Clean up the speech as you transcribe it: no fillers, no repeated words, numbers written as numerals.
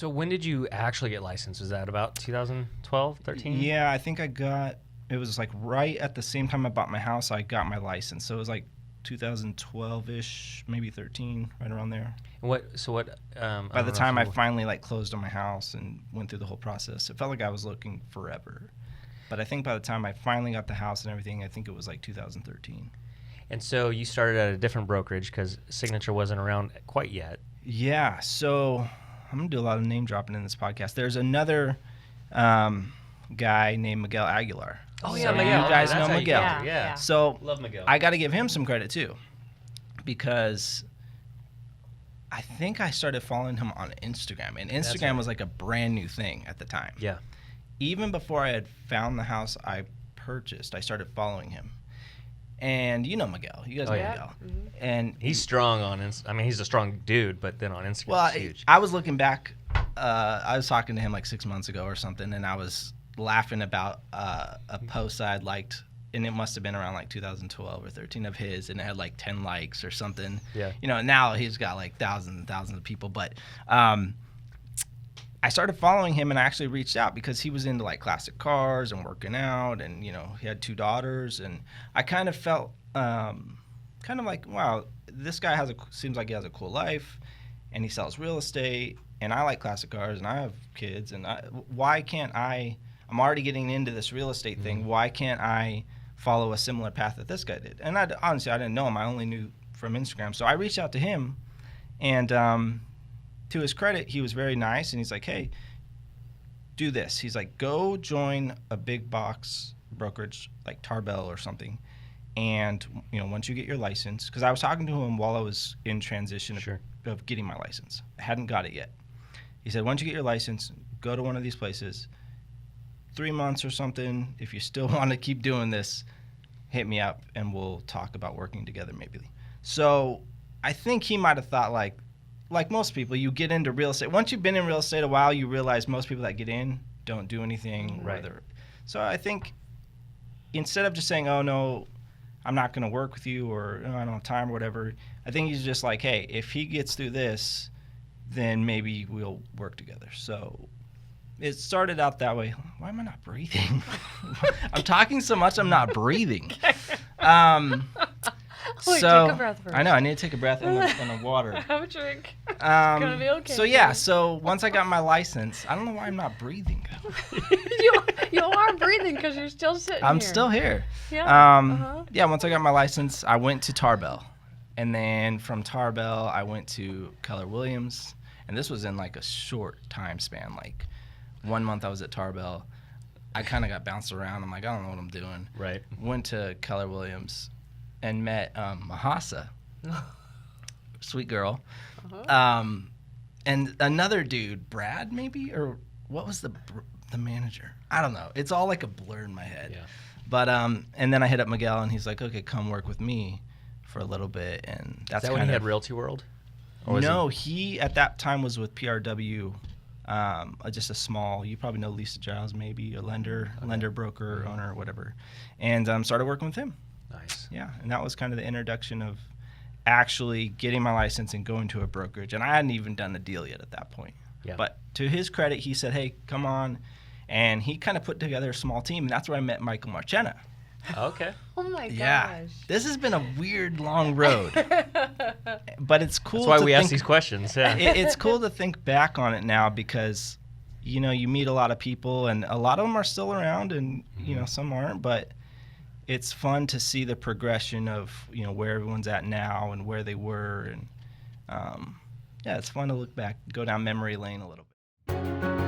So when did you actually get licensed? Was that about 2012, 13? Yeah, I think it was like right at the same time I bought my house, I got my license. So it was like 2012-ish, maybe 13, right around there. What? By the time I finally like closed on my house and went through the whole process, it felt like I was looking forever. But I think by the time I finally got the house and everything, I think it was like 2013. And so you started at a different brokerage because Signature wasn't around quite yet. Yeah, so I'm going to do a lot of name dropping in this podcast. There's another guy named Miguel Aguilar. Oh, So yeah, Miguel. you guys Okay, know that's how you Miguel. got it, Yeah. So Love Miguel. I got to give him some credit too, because I think I started following him on Instagram, and Instagram right. was like a brand new thing at the time. Yeah. Even before I had found the house I purchased, I started following him. And you know Miguel. You guys know yeah. Miguel. Mm-hmm. And He's strong on I mean, he's a strong dude, but then on Instagram, well, he's huge. I was looking back. I was talking to him like 6 months ago or something, and I was laughing about a post I had liked, and it must have been around like 2012 or 13 of his, and it had like 10 likes or something. Yeah. You know, now he's got like thousands and thousands of people. But I started following him, and I actually reached out because he was into like classic cars and working out, and you know, he had 2 daughters, and I kind of felt kind of like, wow, this guy seems like he has a cool life, and he sells real estate, and I like classic cars, and I have kids, and why can't I'm already getting into this real estate thing. Why can't I follow a similar path that this guy did? And honestly, I didn't know him. I only knew from Instagram. So I reached out to him, and to his credit, he was very nice, and he's like, hey, do this. He's like, go join a big box brokerage like Tarbell or something. And, you know, once you get your license, because I was talking to him while I was in transition of getting my license. I hadn't got it yet. He said, once you get your license, go to one of these places. 3 months or something, if you still want to keep doing this, hit me up and we'll talk about working together maybe. So I think he might have thought like most people, you get into real estate. Once you've been in real estate a while, you realize most people that get in don't do anything. Right. So I think instead of just saying, oh, no, I'm not going to work with you, or oh, I don't have time or whatever, I think he's just like, hey, if he gets through this, then maybe we'll work together. So it started out that way. Why am I not breathing? I'm talking so much, I'm not breathing. Wait, so take a breath first. I know, I need to take a breath in the water. Have a drink. It's gonna be okay. So yeah, so once I got my license, I don't know why I'm not breathing though. you are breathing because you're still sitting I'm here. still here. Yeah. Yeah, once I got my license, I went to Tarbell. And then from Tarbell, I went to Keller Williams. And this was in like a short time span. Like 1 month I was at Tarbell. I kind of got bounced around. I'm like, I don't know what I'm doing. Right. Went to Keller Williams and met Mahasa. Sweet girl. And another dude, Brad maybe? Or what was the manager? I don't know. It's all like a blur in my head. Yeah. But and then I hit up Miguel, and he's like, okay, come work with me for a little bit. And that's Is that when he had Realty World? Or was No, he at that time was with PRW, just a small, you probably know Lisa Giles maybe, a lender, broker, owner, whatever. And started working with him. Nice. Yeah, and that was kind of the introduction of actually getting my license and going to a brokerage. And I hadn't even done the deal yet at that point. Yeah. But to his credit, he said, hey, come on. And he kind of put together a small team. And that's where I met Michael Marchena. Okay. Oh my gosh. Yeah. This has been a weird, long road. But it's cool. That's why we ask these questions. Yeah. It's cool to think back on it now because, you know, you meet a lot of people and a lot of them are still around and, you know, some aren't. But it's fun to see the progression of, you know, where everyone's at now and where they were. And, yeah, it's fun to look back, go down memory lane a little bit.